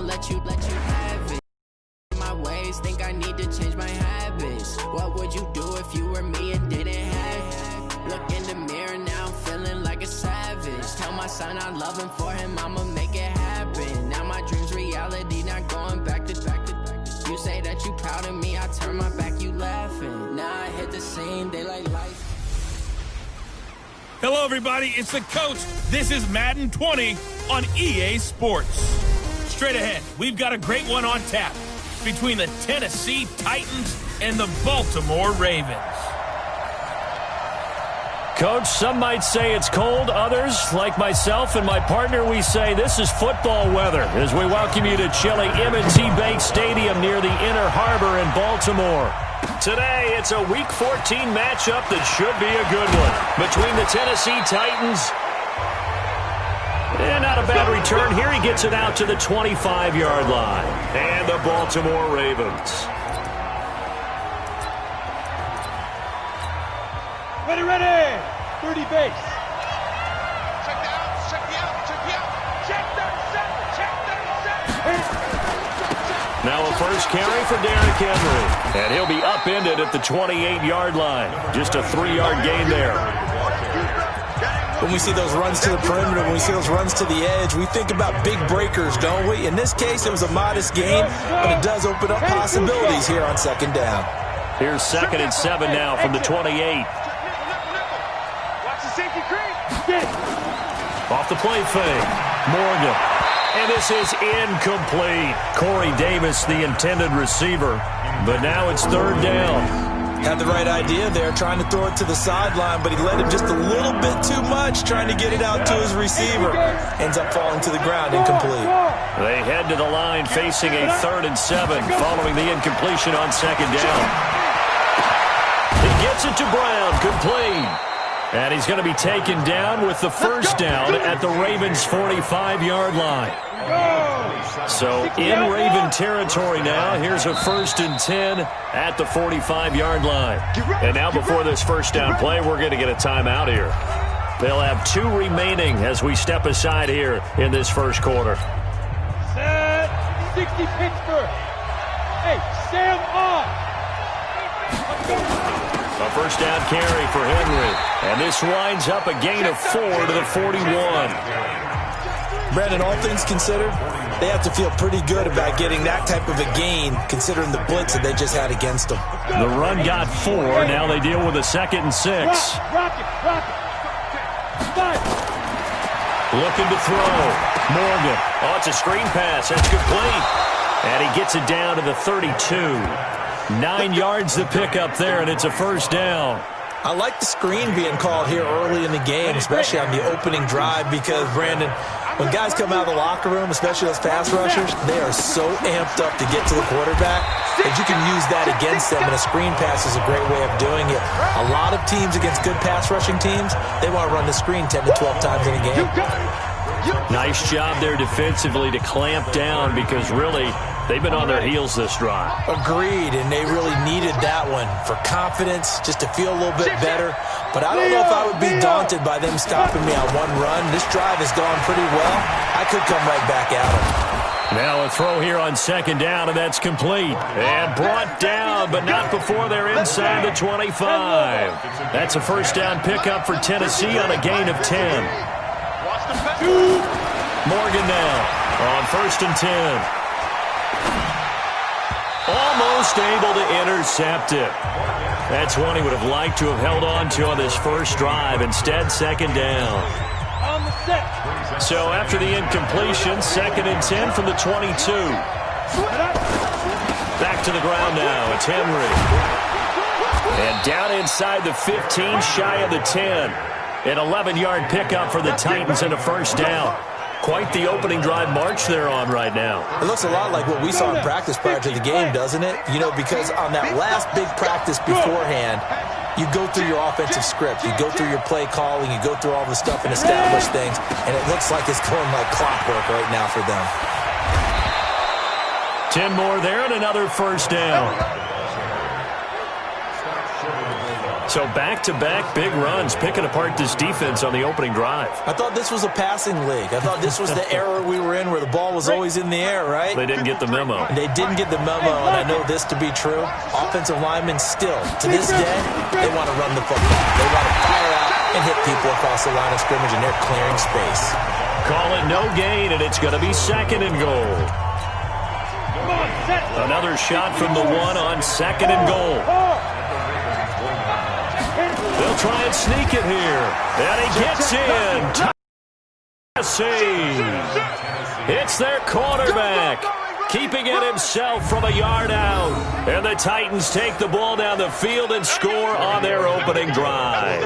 won't let you have it. My ways, think I need to change my habits. What would you do if you were me and didn't have it? Look in the mirror now, I'm feeling like a savage. Tell my son I love him, for him I'ma make it happen. Now my dream's reality, not going back to. You say that you proud of me, I turn my back, you laughing. Now I hit the scene, they like life. Hello everybody, it's the coach. This is Madden 20 on EA Sports. Straight ahead, we've got a great one on tap between the Tennessee Titans and the Baltimore Ravens. Coach, some might say it's cold. Others, like myself and my partner, we say this is football weather as we welcome you to chilly M&T Bank Stadium near the Inner Harbor in Baltimore. Today, it's a Week 14 matchup that should be a good one between the Tennessee Titans. And not a bad return here. He gets it out to the 25-yard line. And the Baltimore Ravens. Ready. 30 base. Check the out. Check 37. Now a first carry for Derrick Henry. And he'll be upended at the 28-yard line. Just a 3-yard gain there. When we see those runs to the perimeter, when we see those runs to the edge, we think about big breakers, don't we? In this case, it was a modest gain, but it does open up possibilities here on second down. Here's 2nd and 7 now from the 28. Off the play fake, Morgan. And this is incomplete. Corey Davis, the intended receiver. But now it's 3rd down. Had the right idea there, trying to throw it to the sideline, but he led him just a little bit too much, trying to get it out to his receiver. Ends up falling to the ground, incomplete. They head to the line facing a 3rd and 7 following the incompletion on 2nd down. He gets it to Brown, complete. And he's going to be taken down with the first down at the Ravens' 45-yard line. So in Raven territory now, here's a 1st and 10 at the 45-yard line. And now before this first down play, we're going to get a timeout here. They'll have 2 remaining as we step aside here in this first quarter. Set, 60 Pittsburgh. Hey, Sam on. A first down carry for Henry. And this winds up a gain of 4 to the 41. Brandon, all things considered, they have to feel pretty good about getting that type of a gain, considering the blitz that they just had against them. The run got 4. Now they deal with a 2nd and 6. Rocket. Looking to throw. Morgan. Oh, it's a screen pass. That's complete. And he gets it down to the 32. 9 yards to pick up there, and it's a first down. I like the screen being called here early in the game, especially on the opening drive, because, Brandon, when guys come out of the locker room, especially those pass rushers, they are so amped up to get to the quarterback that you can use that against them, and a screen pass is a great way of doing it. A lot of teams against good pass rushing teams, they want to run the screen 10 to 12 times in a game. Nice job there defensively to clamp down, because really they've been on their heels this drive. Agreed, and they really needed that one for confidence, just to feel a little bit better. But I don't know if I would be daunted by them stopping me on one run. This drive has gone pretty well. I could come right back at them. Now a throw here on 2nd down, and that's complete. And brought down, but not before they're inside the 25. That's a first down pickup for Tennessee on a gain of 10. Morgan now on 1st and 10. Almost able to intercept it. That's one he would have liked to have held on to on this first drive. Instead, 2nd down. So after the incompletion, 2nd and 10 from the 22. Back to the ground now. It's Henry. And down inside the 15, shy of the 10. An 11-yard pickup for the Titans and a first down. Quite the opening drive march they're on right now. It looks a lot like what we saw in practice prior to the game, doesn't it? You know, because on that last big practice beforehand, you go through your offensive script. You go through your play calling. You go through all the stuff and establish things. And it looks like it's going like clockwork right now for them. 10 more there and another first down. So back-to-back big runs, picking apart this defense on the opening drive. I thought this was a passing league. I thought this was the era we were in where the ball was always in the air, right? They didn't get the memo. They didn't get the memo, and I know this to be true. Offensive linemen still, to this day, they want to run the football. They want to fire out and hit people across the line of scrimmage, and they're clearing space. Call it no gain, and it's going to be 2nd and goal. Another shot from the 1 on 2nd and goal. They'll try and sneak it here. And he gets in. It's their quarterback, keeping it himself from a yard out. And the Titans take the ball down the field and score on their opening drive.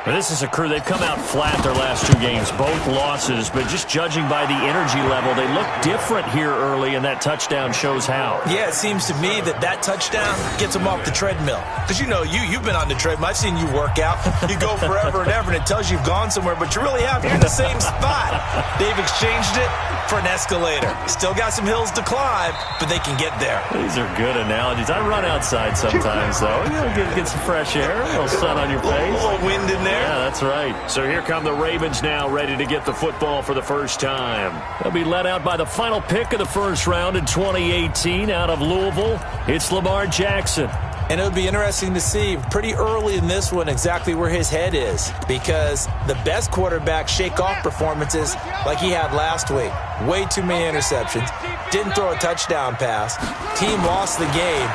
This is a crew, they've come out flat their last 2 games, both losses, but just judging by the energy level, they look different here early, and that touchdown shows how. Yeah, it seems to me that touchdown gets them off the treadmill. Because you know, you've been on the treadmill. I've seen you work out. You go forever and ever, and it tells you you've gone somewhere, but you really haven't. You're in the same spot. They've exchanged it for an escalator. Still got some hills to climb, but they can get there. These are good analogies. I run outside sometimes, though. You know, get some fresh air, a little sun on your face. A little wind in there. Yeah, that's right. So here come the Ravens now, ready to get the football for the first time. They'll be led out by the final pick of the first round in 2018 out of Louisville. It's Lamar Jackson. And it'll be interesting to see pretty early in this one exactly where his head is, because the best quarterbacks shake off performances like he had last week. Way too many interceptions. Didn't throw a touchdown pass. Team lost the game.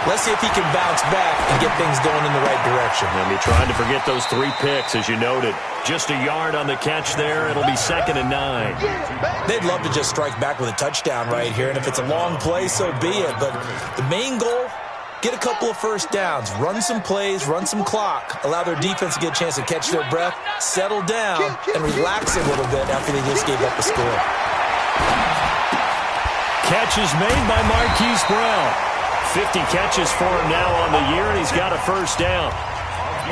Let's see if he can bounce back and get things going in the right direction. And he tried to forget those 3 picks, as you noted. Just a yard on the catch there. It'll be 2nd and 9. They'd love to just strike back with a touchdown right here, and if it's a long play, so be it. But the main goal, get a couple of first downs, run some plays, run some clock, allow their defense to get a chance to catch their breath, settle down, and relax a little bit after they just gave up a score. Catch is made by Marquise Brown. 50 catches for him now on the year, and he's got a first down.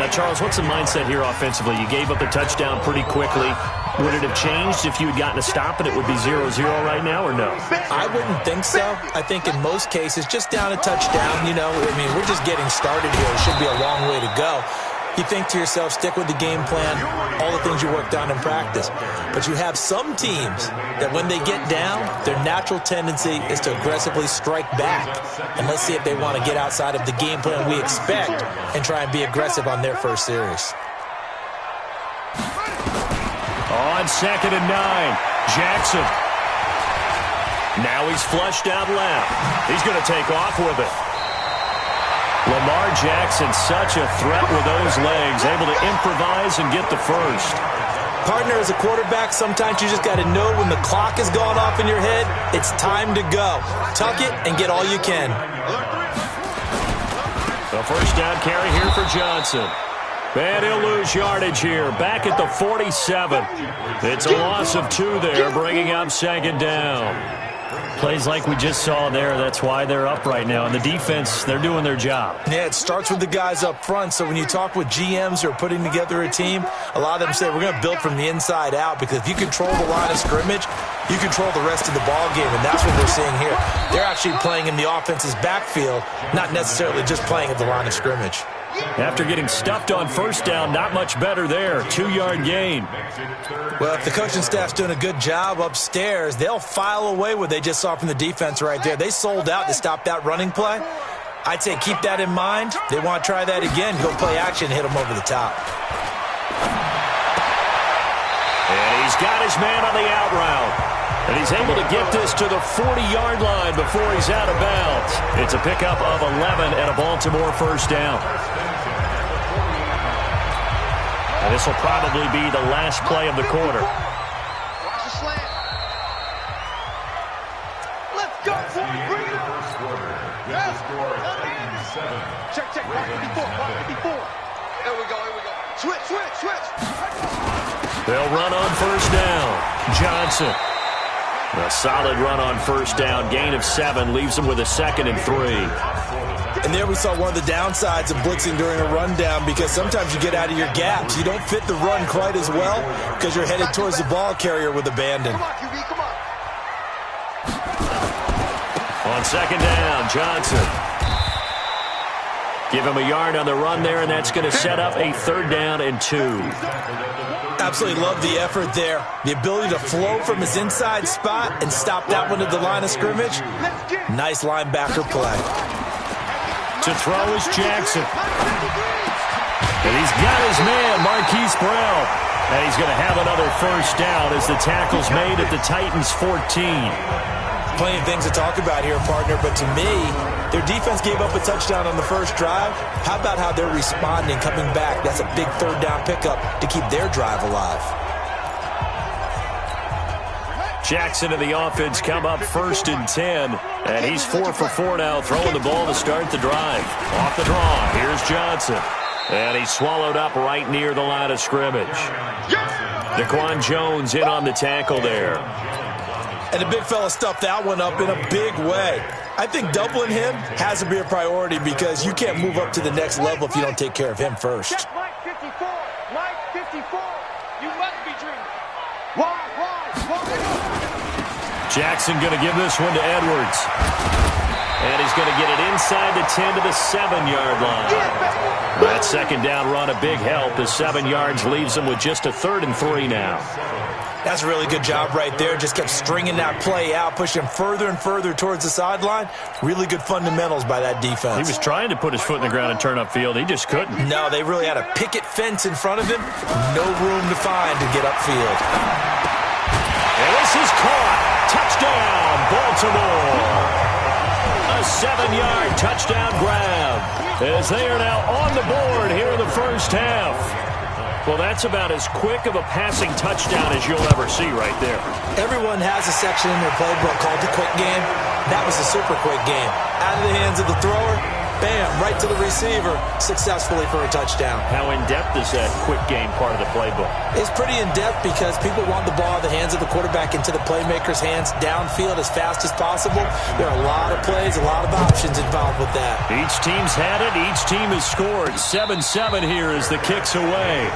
Now, Charles, what's the mindset here offensively? You gave up the touchdown pretty quickly. Would it have changed if you had gotten a stop and it would be 0-0 right now, or no? I wouldn't think so. I think in most cases, just down a touchdown, you know, I mean, we're just getting started here. It should be a long way to go. You think to yourself, stick with the game plan, all the things you worked on in practice. But you have some teams that when they get down, their natural tendency is to aggressively strike back. And let's see if they want to get outside of the game plan we expect and try and be aggressive on their first series. On 2nd and 9, Jackson. Now he's flushed out left. He's going to take off with it. Lamar Jackson, such a threat with those legs, able to improvise and get the first. Partner, as a quarterback, sometimes you just got to know when the clock has gone off in your head, it's time to go. Tuck it and get all you can. The first down carry here for Johnson. And he'll lose yardage here, back at the 47. It's a loss of 2 there, bringing up 2nd down. Plays like we just saw there, that's why they're up right now. And the defense, they're doing their job. Yeah, it starts with the guys up front. So when you talk with GMs who are putting together a team, a lot of them say we're going to build from the inside out, because if you control the line of scrimmage, you control the rest of the ball game, and that's what we're seeing here. They're actually playing in the offense's backfield, not necessarily just playing at the line of scrimmage. After getting stuffed on first down, not much better there. 2-yard gain. Well, if the coaching staff's doing a good job upstairs, they'll file away what they just saw from the defense right there. They sold out to stop that running play. I'd say keep that in mind. They want to try that again. Go play action, hit them over the top. And he's got his man on the out route. And he's able to get this to the 40-yard line before he's out of bounds. It's a pickup of 11 and a Baltimore first down. And this will probably be the last play of the quarter. Watch the slant. Let's go, boy. Bring it on. Yes. Check. 54. Here we go. Switch. They'll run on first down. Johnson. A solid run on first down. Gain of 7 leaves them with a 2nd and 3. And there we saw one of the downsides of blitzing during a rundown, because sometimes you get out of your gaps. You don't fit the run quite as well because you're headed towards the ball carrier with abandon. Come on, QB, come on. On 2nd down, Johnson. Give him a yard on the run there, and that's going to set up a 3rd down and 2. Absolutely love the effort there. The ability to flow from his inside spot and stop that one at the line of scrimmage. Nice linebacker play. To throw is Jackson. And he's got his man, Marquise Brown. And he's going to have another 1st down as the tackle's made at the Titans' 14. Plenty of things to talk about here, partner, but to me, their defense gave up a touchdown on the first drive. How about how they're responding, coming back? That's a big 3rd down pickup to keep their drive alive. Jackson and the offense come up 1st and 10, and he's 4 for 4 now, throwing the ball to start the drive. Off the draw, here's Johnson. And he's swallowed up right near the line of scrimmage. Daquan Jones in on the tackle there. And the big fella stuffed that one up in a big way. I think doubling him has to be a priority because you can't move up to the next level if you don't take care of him first. Check Mike 54. Mike 54. You must be dreaming. Wide. Jackson going to give this one to Edwards. And he's going to get it inside the 10 to the 7-yard line. That 2nd down run, a big help. The 7 yards leaves him with just a 3rd and 3 now. That's a really good job right there. Just kept stringing that play out, pushing him further and further towards the sideline. Really good fundamentals by that defense. He was trying to put his foot in the ground and turn upfield. He just couldn't. No, they really had a picket fence in front of him. No room to find to get upfield. And this is caught. Touchdown, Baltimore. A 7-yard touchdown grab as they are now on the board here in the first half. Well, that's about as quick of a passing touchdown as you'll ever see right there. Everyone has a section in their playbook called the quick game. That was a super quick game. Out of the hands of the thrower, bam, right to the receiver, successfully for a touchdown. How in-depth is that quick game part of the playbook? It's pretty in-depth because people want the ball in the hands of the quarterback into the playmaker's hands downfield as fast as possible. There are a lot of plays, a lot of options involved with that. Each team's had it. Each team has scored. 7-7 here as the kick's away.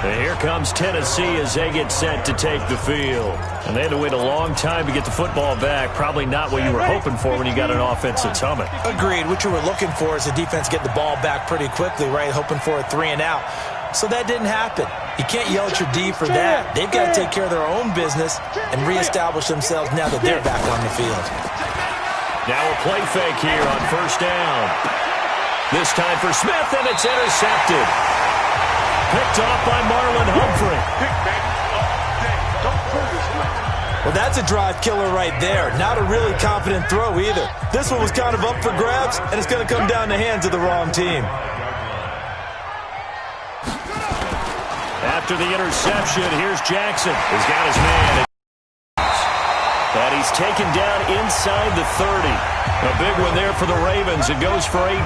And here comes Tennessee as they get set to take the field. And they had to wait a long time to get the football back. Probably not what you were hoping for when you got an offense that's humming. Agreed. What you were looking for is the defense get the ball back pretty quickly, right? Hoping for a 3 and out. So that didn't happen. You can't yell at your D for that. They've got to take care of their own business and reestablish themselves now that they're back on the field. Now a play fake here on 1st down. This time for Smith, and it's intercepted. Picked off by Marlon Humphrey. Well, that's a drive killer right there. Not a really confident throw either. This one was kind of up for grabs, and it's going to come down the hands of the wrong team. After the interception, here's Jackson. He's got his man. And he's taken down inside the 30. A big one there for the Ravens. It goes for 18.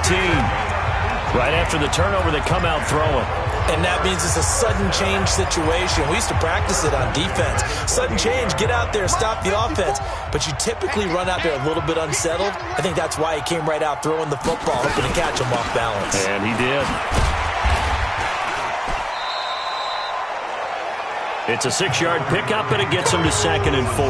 Right after the turnover, they come out throwing. And that means it's a sudden change situation. We used to practice it on defense. Sudden change, get out there, stop the offense. But you typically run out there a little bit unsettled. I think that's why he came right out throwing the football, hoping to catch him off balance. And he did. It's a 6-yard pickup, and it gets him to 2nd and 4.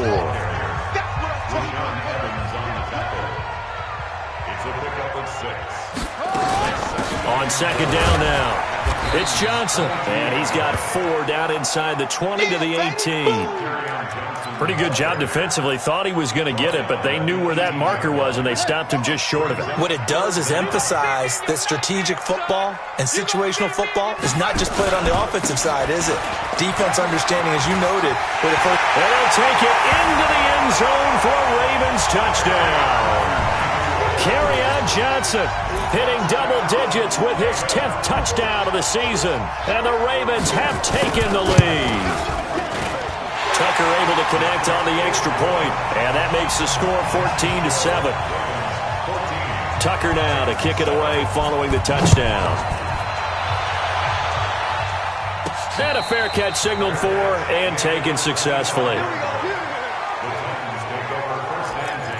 On 2nd down now. It's Johnson, and he's got 4 down inside the 20 to the 18. Pretty good job defensively. Thought he was going to get it, but they knew where that marker was, and they stopped him just short of it. What it does is emphasize that strategic football and situational football is not just played on the offensive side, is it? Defense understanding, as you noted. And they'll take it into the end zone for a Ravens touchdown. Kerryon Johnson hitting double digits with his 10th touchdown of the season. And the Ravens have taken the lead. Tucker able to connect on the extra point. And that makes the score 14-7. Tucker now to kick it away following the touchdown. And a fair catch signaled for and taken successfully.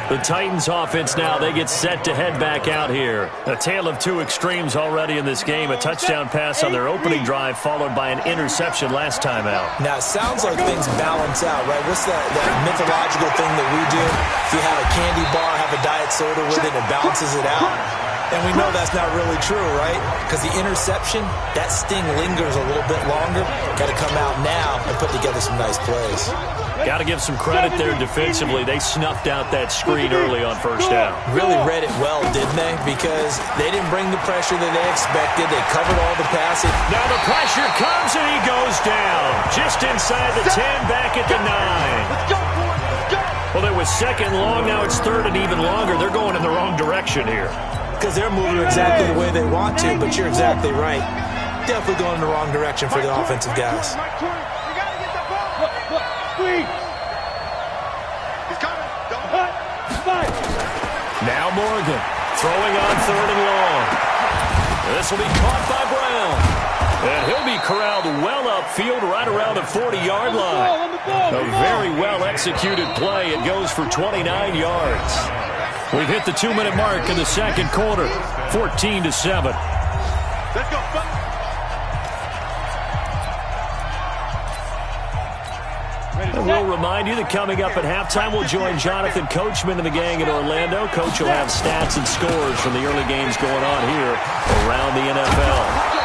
The Titans offense now, they get set to head back out here. A tale of two extremes already in this game. A touchdown pass on their opening drive followed by an interception last time out. Now, it sounds like things balance out, right? What's that mythological thing that we do? If you have a candy bar, have a diet soda with it, it balances it out. And we know that's not really true, right? Because the interception, that sting lingers a little bit longer. Got to come out now and put together some nice plays. Got to give some credit there defensively. They snuffed out that screen early on first down. Really read it well, didn't they? Because they didn't bring the pressure that they expected. They covered all the passing. Now the pressure comes and he goes down. Just inside the 10, back at the 9. Let's go, boys. Let's go. Well, it was second long. Now it's third and even longer. They're going in the wrong direction here. Because they're moving exactly the way they want to, but you're exactly right. Definitely going in the wrong direction for the offensive guys. You got to get the ball. Look, squeeze. He's coming. Don't Now Morgan throwing on third and long. This will be caught by Brown. And he'll be corralled well upfield right around the 40-yard line. A very well-executed play. It goes for 29 yards. We've hit the 2-minute mark in the second quarter, 14-7. Let's go. And we'll remind you that coming up at halftime, we'll join Jonathan Coachman and the gang in Orlando. Coach will have stats and scores from the early games going on here around the NFL.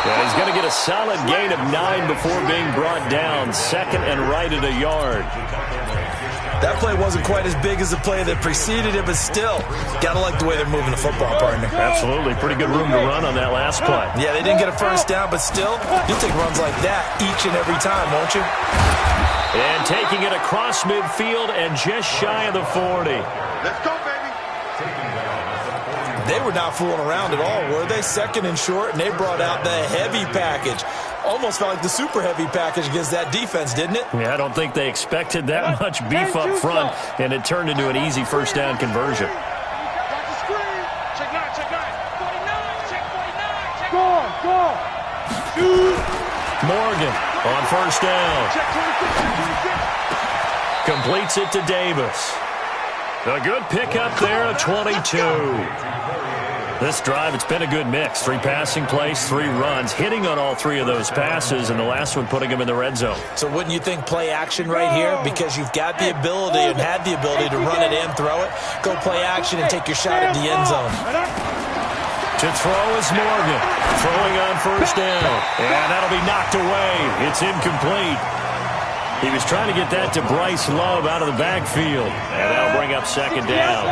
Yeah, he's going to get a solid gain of 9 before being brought down, second and right at a yard. That play wasn't quite as big as the play that preceded it, but still, got to like the way they're moving the football, partner. Absolutely. Pretty good room to run on that last play. Yeah, they didn't get a first down, but still, you'll take runs like that each and every time, won't you? And taking it across midfield and just shy of the 40. Let's go, baby. They were not fooling around at all, were they? Second and short, and they brought out the heavy package. Almost felt like the super heavy package against that defense, didn't it? Yeah, I don't think they expected that much beef up front, and it turned into an easy first down conversion. Watch the screen. Check 9. 49. Check 49. Go. Shoot. Morgan on first down. Check 26. Completes it to Davis. A good pickup there at 22. This drive, it's been a good mix. 3 passing plays, 3 runs, hitting on all 3 of those passes, and the last one putting him in the red zone. So wouldn't you think play action right here? Because you've got the ability and had the ability to run it in, throw it, go play action and take your shot at the end zone. To throw is Morgan, throwing on first down, and that'll be knocked away. It's incomplete. He was trying to get that to Bryce Love out of the backfield, and that'll bring up second down.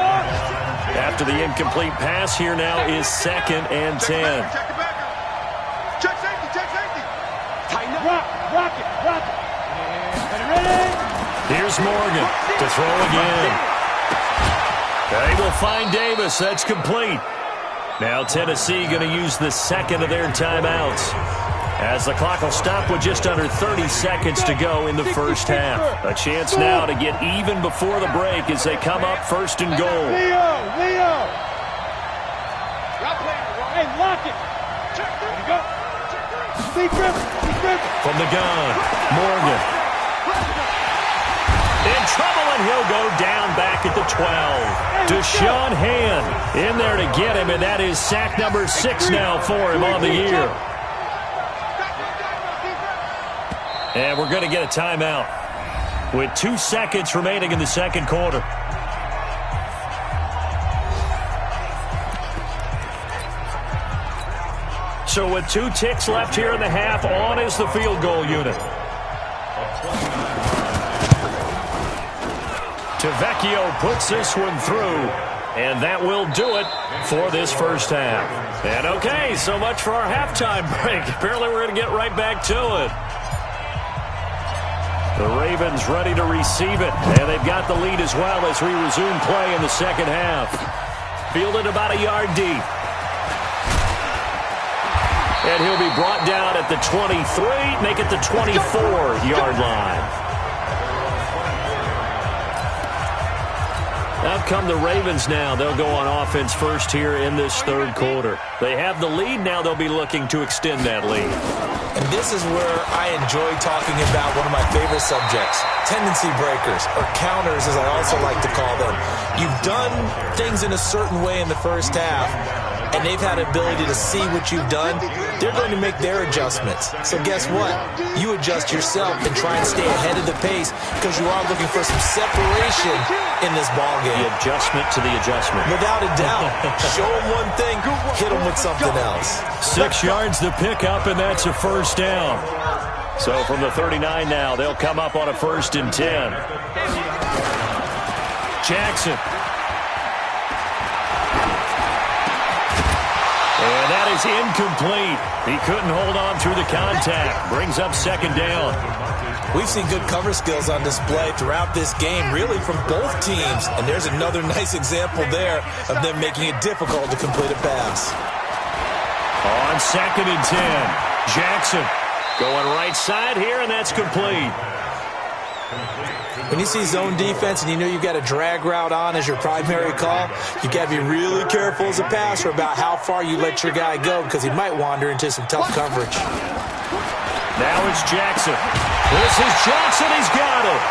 After the incomplete pass, here now is second and 10. Check the backer. Check safety. Tighten up. Rock it. Ready? Here's Morgan to throw again. They will find Davis. That's complete. Now Tennessee going to use the second of their timeouts, as the clock will stop with just under 30 seconds to go in the first half. A chance now to get even before the break as they come up first and goal. Leo. Hey, lock it. Check 3. Go. Speed grip. From the gun, Morgan. In trouble, and he'll go down back at the 12. Deshaun Hand in there to get him, and that is sack number 6 now for him on the year. And we're going to get a timeout with 2 seconds remaining in the second quarter. So with 2 ticks left here in the half, on is the field goal unit. Tavecchio puts this one through, and that will do it for this first half. And okay, so much for our halftime break. Apparently we're going to get right back to it. The Ravens ready to receive it, and they've got the lead as well as we resume play in the second half. Fielded about a yard deep. And he'll be brought down at the 23, make it the 24-yard line. Out come the Ravens now. They'll go on offense first here in this third quarter. They have the lead. Now they'll be looking to extend that lead. And this is where I enjoy talking about one of my favorite subjects, tendency breakers, or counters as I also like to call them. You've done things in a certain way in the first half, and they've had the ability to see what you've done. They're going to make their adjustments. So guess what? You adjust yourself and try and stay ahead of the pace because you are looking for some separation in this ballgame. The adjustment to the adjustment. Without a doubt. Show them one thing, hit them with something else. 6 yards the pickup, and that's a first down. So from the 39 now, they'll come up on a 1st and 10. Jackson. And that is incomplete. He couldn't hold on through the contact. Brings up 2nd down. We've seen good cover skills on display throughout this game, really from both teams. And there's another nice example there of them making it difficult to complete a pass. On 2nd and 10, Jackson going right side here, and that's complete. When you see zone defense and you know you've got a drag route on as your primary call, you got to be really careful as a passer about how far you let your guy go because he might wander into some tough coverage. Now it's Jackson. This is Johnson. He's got it.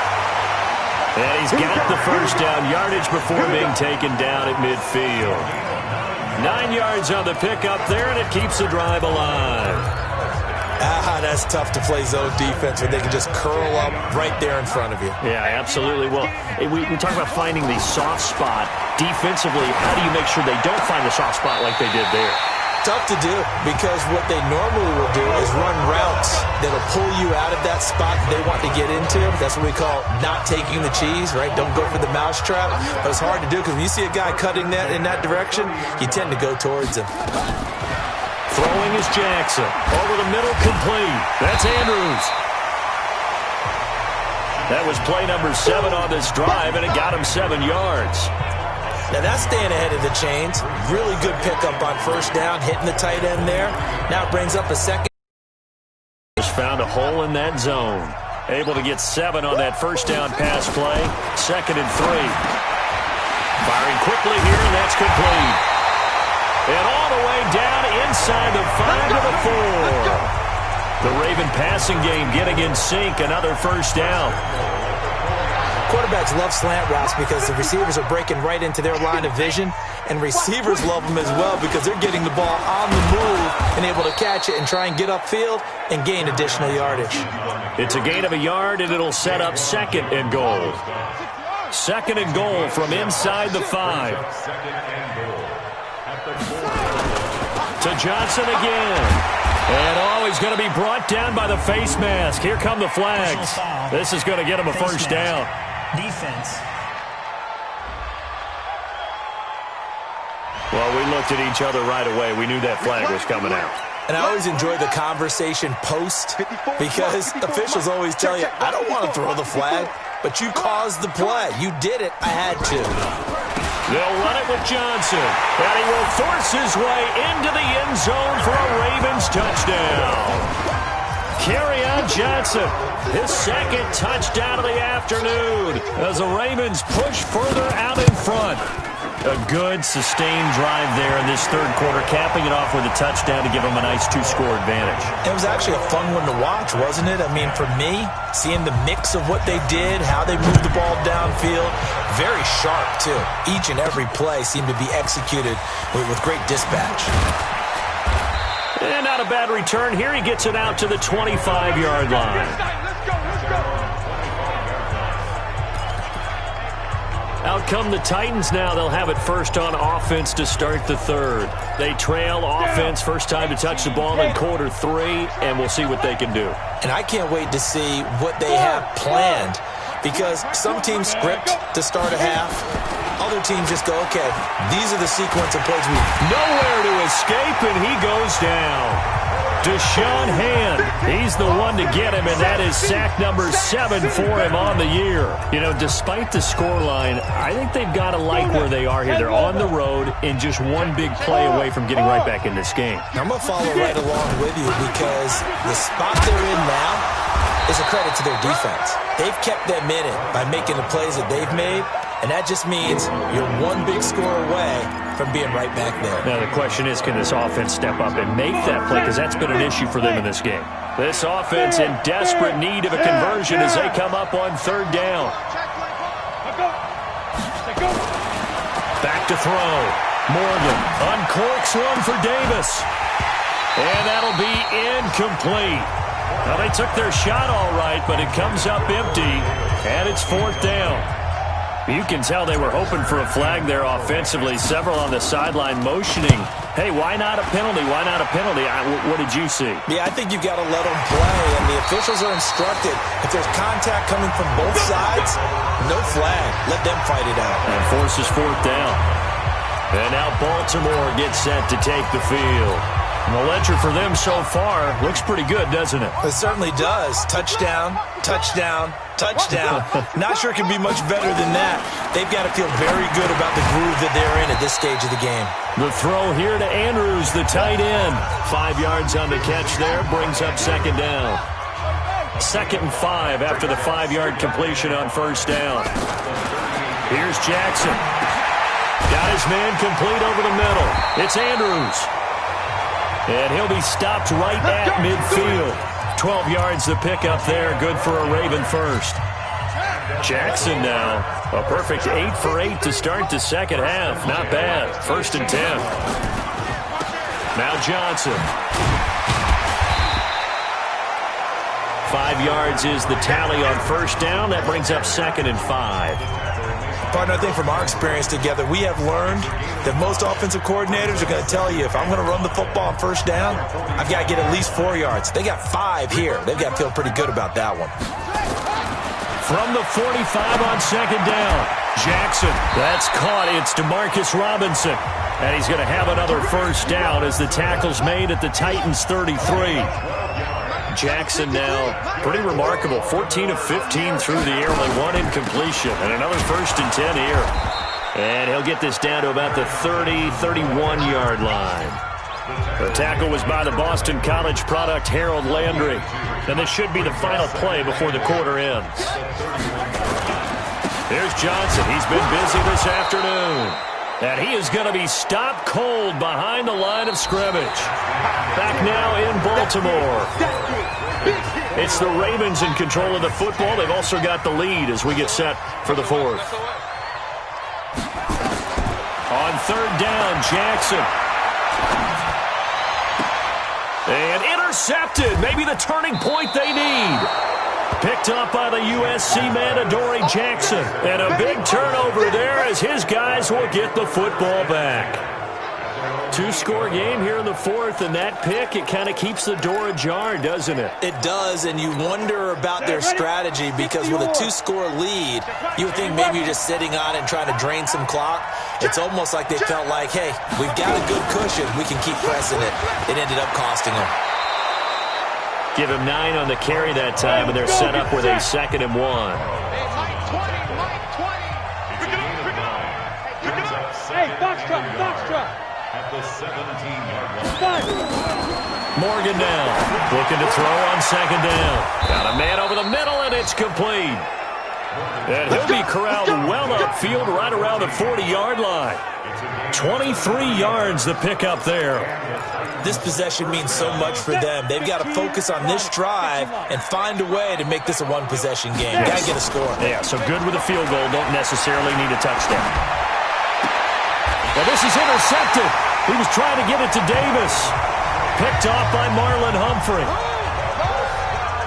And he's got the first down yardage before being taken down at midfield. 9 yards on the pickup there, and it keeps the drive alive. That's tough to play zone defense when they can just curl up right there in front of you. Yeah, absolutely. Well, we talk about finding the soft spot. Defensively, how do you make sure they don't find the soft spot like they did there? Tough to do because what they normally will do is run routes that'll pull you out of that spot they want to get into. That's what we call not taking the cheese, right? Don't go for the mousetrap. But it's hard to do because when you see a guy cutting that in that direction, you tend to go towards him. Throwing is Jackson. Over the middle, complete. That's Andrews. That was play number 7 on this drive, and it got him 7 yards. Now that's staying ahead of the chains. Really good pickup on 1st down, hitting the tight end there. Now it brings up a second. Just found a hole in that zone. Able to get 7 on that 1st down pass play. 2nd and 3. Firing quickly here, and that's complete. And all the way down inside the 5 to the 4. The Raven passing game getting in sync. Another 1st down. Quarterbacks love slant routes because the receivers are breaking right into their line of vision, and receivers love them as well because they're getting the ball on the move and able to catch it and try and get upfield and gain additional yardage. It's a gain of a yard, and it'll set up 2nd and goal. 2nd and goal from inside the 5. To Johnson again. And he's going to be brought down by the face mask. Here come the flags. This is going to get him a 1st down. Defense. Well, we looked at each other right away. We knew that flag was coming out. And I always enjoy the conversation post because officials always tell you, I don't want to throw the flag, but you caused the play. You did it. I had to. They'll run it with Johnson, and he will force his way into the end zone for a Ravens touchdown. Kerryon Johnson, his 2nd touchdown of the afternoon as the Ravens push further out in front. A good, sustained drive there in this 3rd quarter, capping it off with a touchdown to give them a nice 2-score advantage. It was actually a fun one to watch, wasn't it? I mean, for me, seeing the mix of what they did, how they moved the ball downfield, very sharp, too. Each and every play seemed to be executed with great dispatch. And not a bad return here. He gets it out to the 25-yard line. Out come the Titans now. They'll have it first on offense to start the 3rd. They trail offense, first time to touch the ball in quarter 3, and we'll see what they can do. And I can't wait to see what they have planned because some teams script to start a half. Other teams just go, okay, these are the sequence of plays. Nowhere to escape, and he goes down. Deshaun Hand, he's the one to get him, and that is sack number 7 for him on the year. You know, despite the scoreline, I think they've got to like where they are here. They're on the road and just one big play away from getting right back in this game. I'm going to follow right along with you because the spot they're in now is a credit to their defense. They've kept them in it by making the plays that they've made, and that just means you're one big score away from being right back there. Now the question is, can this offense step up and make that play? Because that's been an issue for them in this game. This offense in desperate need of a conversion as they come up on third down. Back to throw. Morgan uncorks one for Davis. And that'll be incomplete. Now, they took their shot all right, but it comes up empty, and it's fourth down. You can tell they were hoping for a flag there offensively. Several on the sideline motioning, hey, why not a penalty? Why not a penalty? What did you see? Yeah, I think you've got to let them play, and the officials are instructed, if there's contact coming from both sides, no flag. Let them fight it out. And forces fourth down. And now Baltimore gets set to take the field. And the ledger for them so far looks pretty good, doesn't it? It certainly does. Touchdown, touchdown, touchdown. Not sure it can be much better than that. They've got to feel very good about the groove that they're in at this stage of the game. The throw here to Andrews, the tight end. 5 yards on the catch there, brings up second down. 2nd and 5 after the 5-yard completion on first down. Here's Jackson. Got his man complete over the middle. It's Andrews. And he'll be stopped right at midfield. 12 yards to pick up there. Good for a Raven first. Jackson now. A perfect 8 for 8 to start the second half. Not bad. 1st and 10. Now Johnson. 5 yards is the tally on first down. That brings up 2nd and 5. Partner, I think from our experience together, we have learned that most offensive coordinators are going to tell you, if I'm going to run the football on first down, I've got to get at least 4 yards. They got 5 here. They've got to feel pretty good about that one. From the 45 on second down, Jackson. That's caught. It's Demarcus Robinson. And he's going to have another first down as the tackle's made at the Titans' 33. Jackson now, pretty remarkable. 14 of 15 through the air, only 1 incompletion. And another 1st and 10 here. And he'll get this down to about the 30, 31-yard line. The tackle was by the Boston College product, Harold Landry. And this should be the final play before the quarter ends. There's Johnson. He's been busy this afternoon. And he is going to be stopped cold behind the line of scrimmage. Back now in Baltimore. It's the Ravens in control of the football. They've also got the lead as we get set for the fourth. On third down, Jackson. And intercepted. Maybe the turning point they need. Picked up by the USC man, Adoree Jackson. And a big turnover there as his guys will get the football back. 2-score game here in the fourth, and that pick, it kind of keeps the door ajar, doesn't it? It does, and you wonder about their strategy because with a 2-score lead, you would think maybe you're just sitting on it and trying to drain some clock. It's almost like they felt like, hey, we've got a good cushion. We can keep pressing it. It ended up costing them. Give him 9 on the carry that time, and they're set up with a 2nd and 1. Hey, box truck. At the 17-yard line. Morgan now, looking to throw on second down. Got a man over the middle, and it's complete. And he'll be corralled well upfield right around the 40-yard line. 23 yards to pick up there. This possession means so much for them. They've got to focus on this drive and find a way to make this a one-possession game. Got to get a score. Yeah, so good with a field goal. Don't necessarily need a touchdown. Well, this is intercepted. He was trying to get it to Davis. Picked off by Marlon Humphrey.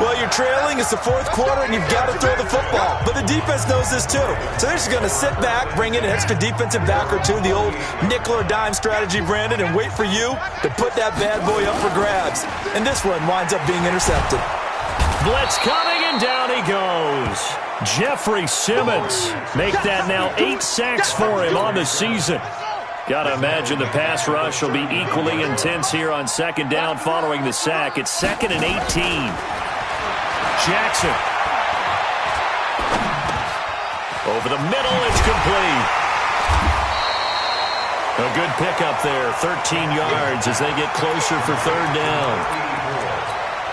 Well, you're trailing. It's the fourth quarter, and you've got to throw the football. But the defense knows this, too. So they're just going to sit back, bring in an extra defensive back or two, the old nickel or dime strategy, Brandon, and wait for you to put that bad boy up for grabs. And this one winds up being intercepted. Blitz coming, and down he goes. Jeffrey Simmons make that now 8 sacks for him on the season. Got to imagine the pass rush will be equally intense here on second down following the sack. It's 2nd and 18. Jackson. Over the middle, it's complete. A good pickup there, 13 yards as they get closer for third down.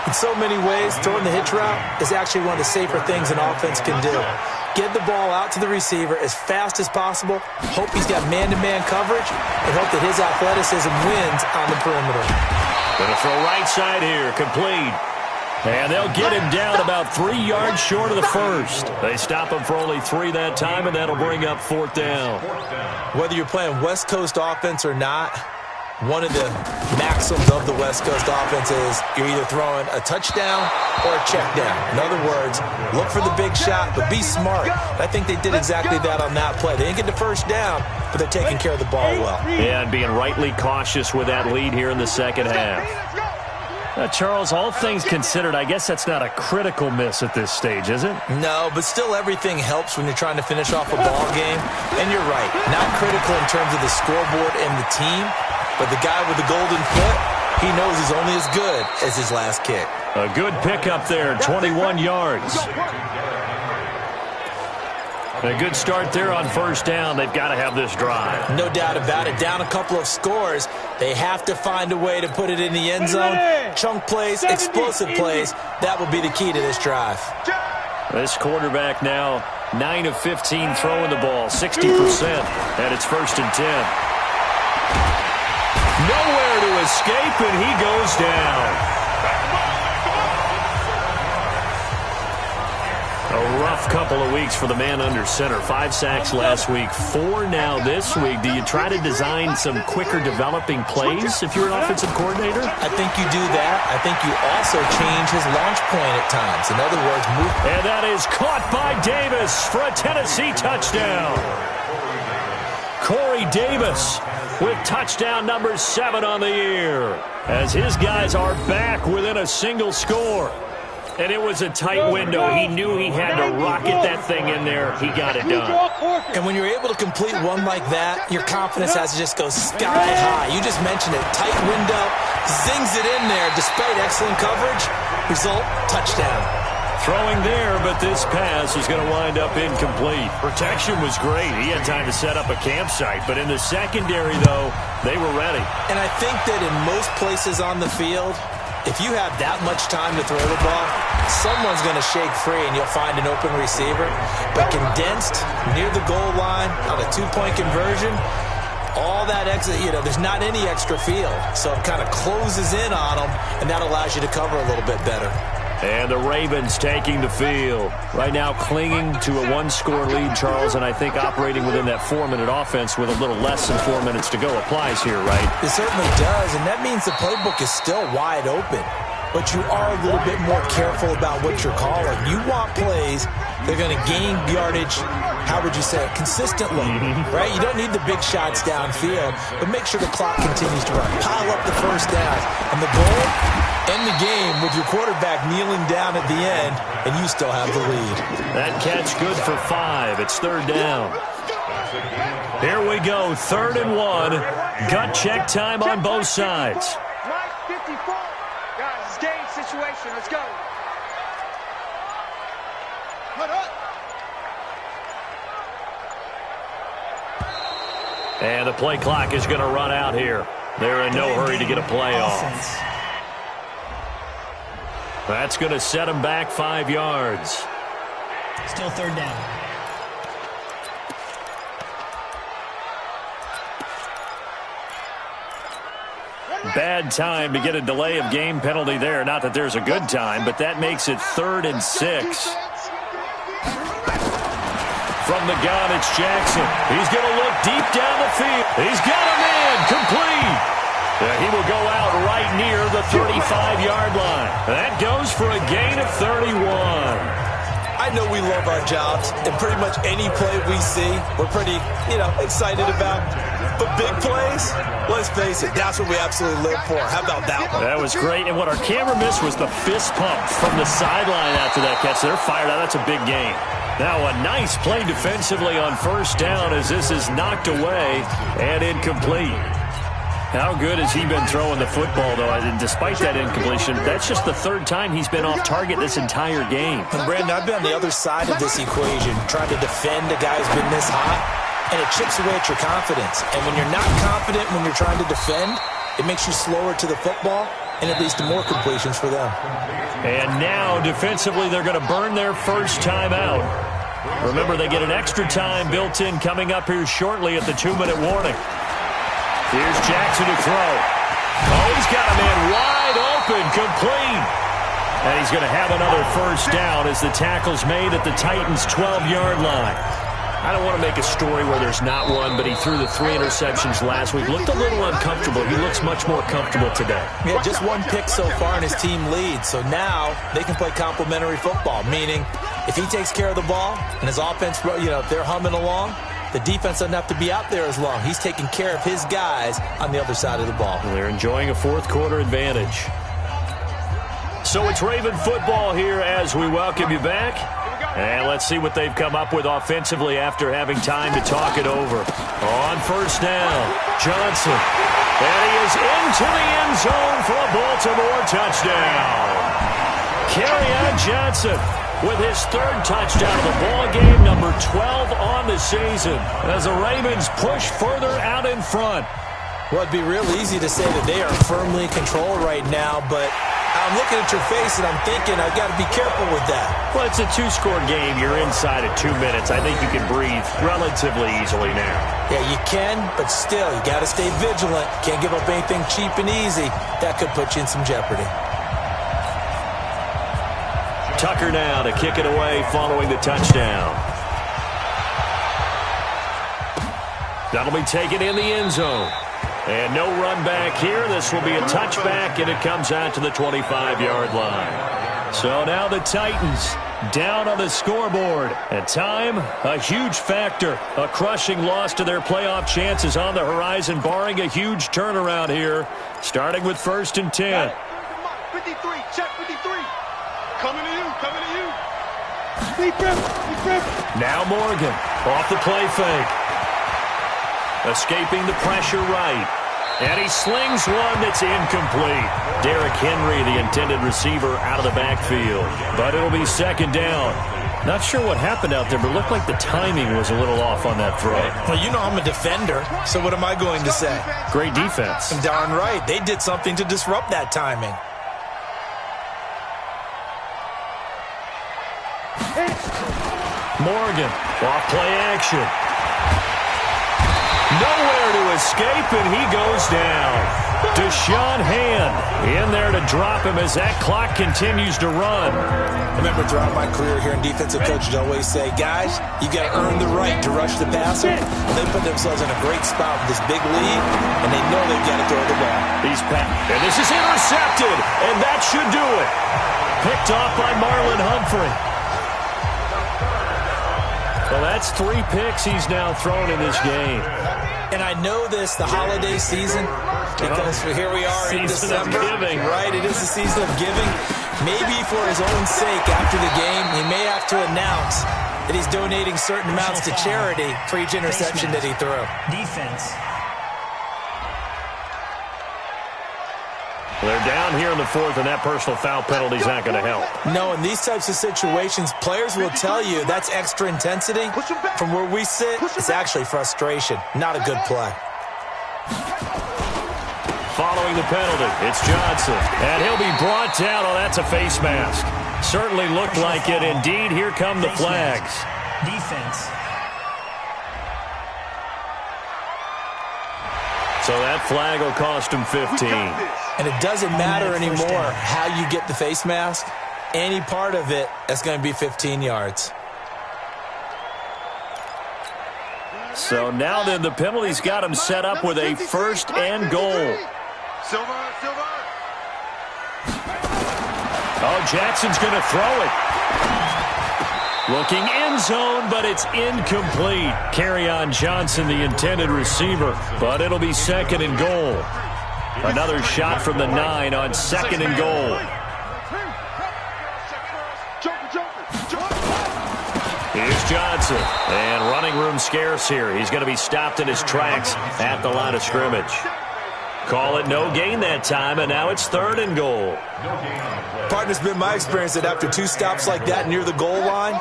In so many ways, throwing the hitch route is actually one of the safer things an offense can do. Get the ball out to the receiver as fast as possible, hope he's got man-to-man coverage, and hope that his athleticism wins on the perimeter. Going to throw right side here, complete. And they'll get him down about 3 yards short of the first. They stop him for only 3 that time, and that'll bring up 4th down. Whether you're playing West Coast offense or not, one of the maxims of the West Coast offense is you're either throwing a touchdown or a check down. In other words, look for the big shot, but be smart. I think they did exactly that on that play. They didn't get the first down, but they're taking care of the ball well. Yeah, and being rightly cautious with that lead here in the second half. Charles, all things considered, I guess that's not a critical miss at this stage, is it? No, but still everything helps when you're trying to finish off a ball game. And you're right, not critical in terms of the scoreboard and the team, but the guy with the golden foot, he knows he's only as good as his last kick. A good pickup there, 21 yards. A good start there on first down. They've got to have this drive. No doubt about it. Down a couple of scores. They have to find a way to put it in the end zone. Chunk plays, explosive plays. That will be the key to this drive. This quarterback now 9 of 15 throwing the ball, 60%. And it's 1st and 10. Nowhere to escape, and he goes down. A rough couple of weeks for the man under center. 5 sacks last week, 4 now this week. Do you try to design some quicker developing plays if you're an offensive coordinator? I think you do that. I think you also change his launch point at times. In other words, move. And that is caught by Davis for a Tennessee touchdown. Corey Davis with touchdown number 7 on the year, as his guys are back within a single score. And it was a tight window. He knew he had to rocket that thing in there. He got it done. And when you're able to complete one like that, your confidence has to just go sky high. You just mentioned it. Tight window, zings it in there despite excellent coverage. Result, touchdown. Throwing there, but this pass is going to wind up incomplete. Protection was great. He had time to set up a campsite. But in the secondary, though, they were ready. And I think that in most places on the field, if you have that much time to throw the ball, someone's going to shake free and you'll find an open receiver. But condensed, near the goal line, on a 2-point conversion, all that exit, there's not any extra field. So it kind of closes in on them, and that allows you to cover a little bit better. And the Ravens taking the field. Right now clinging to a 1-score lead, Charles, and I think operating within that 4-minute offense with a little less than 4 minutes to go applies here, right? It certainly does, and that means the playbook is still wide open. But you are a little bit more careful about what you're calling. You want plays that are going to gain yardage, how would you say it, consistently, right? You don't need the big shots downfield, but make sure the clock continues to run. Pile up the first down. And the goal? End the game with your quarterback kneeling down at the end, and you still have the lead. That catch good for 5. It's 3rd down. Here we go, 3rd and 1. Gut check time on both sides. Mike 54. Guys, it's game situation. Let's go. And the play clock is going to run out here. They're in no hurry to get a play off. That's going to set them back 5 yards. Still 3rd down. Bad time to get a delay of game penalty there. Not that there's a good time, but that makes it 3rd and 6. From the gun, it's Jackson. He's going to look deep down the field. He's got a man complete. He will go out right near the 35-yard line. That goes for a gain of 31. I know we love our jobs, and pretty much any play we see, we're pretty, excited about. But big plays, let's face it, that's what we absolutely live for. How about that one? That was great, and what our camera missed was the fist pump from the sideline after that catch. They're fired out. That's a big gain. Now a nice play defensively on first down as this is knocked away and incomplete. How good has he been throwing the football, though? And despite that incompletion, that's just the 3rd time he's been off target this entire game. And Brandon, I've been on the other side of this equation, trying to defend a guy who's been this hot, and it chips away at your confidence. And when you're not confident when you're trying to defend, it makes you slower to the football, and it leads to more completions for them. And now, defensively, they're going to burn their first timeout. Remember, they get an extra time built in coming up here shortly at the 2-minute warning. Here's Jackson to throw. Oh, he's got a man wide open, complete. And he's going to have another first down as the tackle's made at the Titans' 12-yard line. I don't want to make a story where there's not one, but he threw the 3 interceptions last week. Looked a little uncomfortable. He looks much more comfortable today. Yeah, just 1 pick so far and his team leads. So now they can play complementary football, meaning if he takes care of the ball and his offense, if they're humming along, the defense doesn't have to be out there as long. He's taking care of his guys on the other side of the ball. They're enjoying a fourth-quarter advantage. So it's Raven football here as we welcome you back. And let's see what they've come up with offensively after having time to talk it over. On first down, Johnson. And he is into the end zone for a Baltimore touchdown. Kerryon Johnson with his 3rd touchdown of the ball game, number 12 on the season, as the Ravens push further out in front. Well, it'd be real easy to say that they are firmly in control right now, but I'm looking at your face and I'm thinking I've got to be careful with that. Well, it's a 2-score game. You're inside at 2 minutes. I think you can breathe relatively easily now. Yeah, you can, but still, you got to stay vigilant. Can't give up anything cheap and easy. That could put you in some jeopardy. Tucker now to kick it away following the touchdown. That'll be taken in the end zone. And no run back here. This will be a touchback, and it comes out to the 25-yard line. So now the Titans down on the scoreboard. At time, a huge factor. A crushing loss to their playoff chances on the horizon, barring a huge turnaround here, starting with 1st and 10. 53, check 53. Coming to you, coming to you. Deep rip. Now Morgan off the play fake. Escaping the pressure right. And he slings one that's incomplete. Derrick Henry, the intended receiver, out of the backfield. But it'll be 2nd down. Not sure what happened out there, but it looked like the timing was a little off on that throw. Well, you know I'm a defender, so what am I going to say? Great defense. Darn right. They did something to disrupt that timing. Morgan, off play action. Nowhere to escape, and he goes down. Deshaun Hand in there to drop him as that clock continues to run. I remember throughout my career here in defensive coaches always say, guys, you got to earn the right to rush the passer. They put themselves in a great spot with this big lead, and they know they've got to throw the ball. And this is intercepted, and that should do it. Picked off by Marlon Humphrey. Well, that's 3 picks he's now thrown in this game. And I know this, the holiday season, because here we are in December. Right, it is the season of giving. Maybe for his own sake, after the game, he may have to announce that he's donating certain amounts to charity for each interception that he threw. Defense. They're down here in the 4th, and that personal foul penalty is not going to help. No, in these types of situations, players will tell you that's extra intensity. From where we sit, it's actually frustration, not a good play. Following the penalty, it's Johnson, and he'll be brought down. Oh, that's a face mask. Certainly looked like it. Indeed, here come the flags. Defense. So that flag will cost him 15. And it doesn't matter anymore how you get the face mask. Any part of it, that's going to be 15 yards. So now then, the penalty's got him set up with a 1st and goal. Silver. Oh, Jackson's going to throw it. Looking end zone, but it's incomplete. Kerryon Johnson, the intended receiver, but it'll be 2nd and goal. Another shot from the 9 on 2nd and goal. Here's Johnson, and running room scarce here. He's going to be stopped in his tracks at the line of scrimmage. Call it no gain that time, and now it's 3rd and goal. Partner, it's been my experience that after 2 stops like that near the goal line,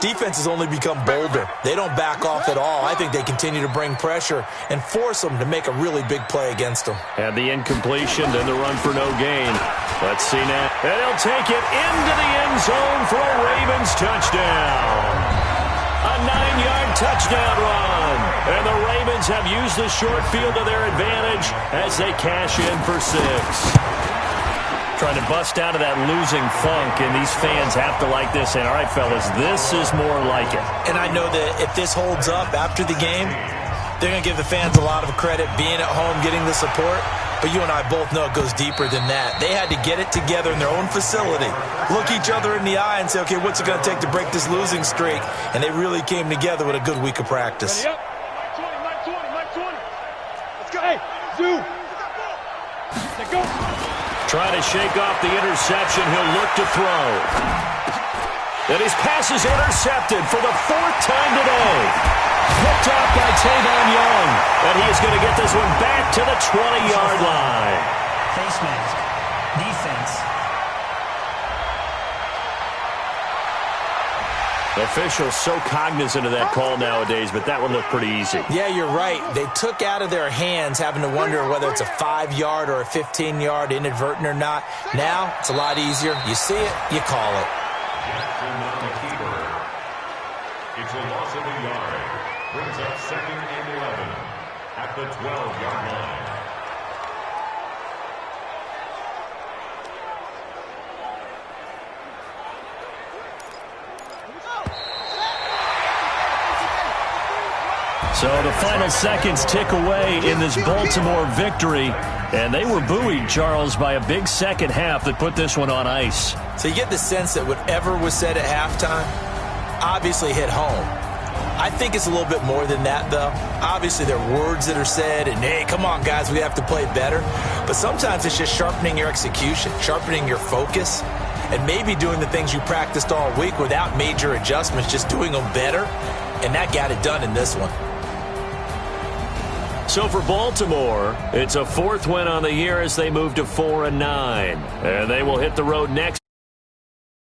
defense has only become bolder. They don't back off at all. I think they continue to bring pressure and force them to make a really big play against them. And the incompletion, then the run for no gain. Let's see now. And he'll take it into the end zone for a Ravens touchdown. A 9-yard touchdown run. And the Ravens have used the short field to their advantage as they cash in for 6. Trying to bust out of that losing funk, and these fans have to like this. And, all right, fellas, this is more like it. And I know that if this holds up after the game, they're going to give the fans a lot of credit being at home, getting the support. But you and I both know it goes deeper than that. They had to get it together in their own facility, look each other in the eye and say, okay, what's it going to take to break this losing streak? And they really came together with a good week of practice. Ready up. Mike 20. Let's go. Hey, Zoo. Let's go. Trying to shake off the interception. He'll look to throw. And his pass is intercepted for the 4th time today. Picked off by Tavon Young. And he is going to get this one back to the 20-yard line. Face mask. Defense. Officials so cognizant of that call nowadays, but that one looked pretty easy. Yeah, you're right. They took out of their hands having to wonder whether it's a 5-yard or a 15-yard inadvertent or not. Now, it's a lot easier. You see it, you call it. It's a loss of a yard. Brings up 2nd and 11 at the 12-yard line. So the final seconds tick away in this Baltimore victory. And they were buoyed, Charles, by a big second half that put this one on ice. So you get the sense that whatever was said at halftime obviously hit home. I think it's a little bit more than that, though. Obviously, there are words that are said, and, hey, come on, guys, we have to play better. But sometimes it's just sharpening your execution, sharpening your focus, and maybe doing the things you practiced all week without major adjustments, just doing them better. And that got it done in this one. So for Baltimore, it's a 4th win on the year as they move to 4-9. And they will hit the road next.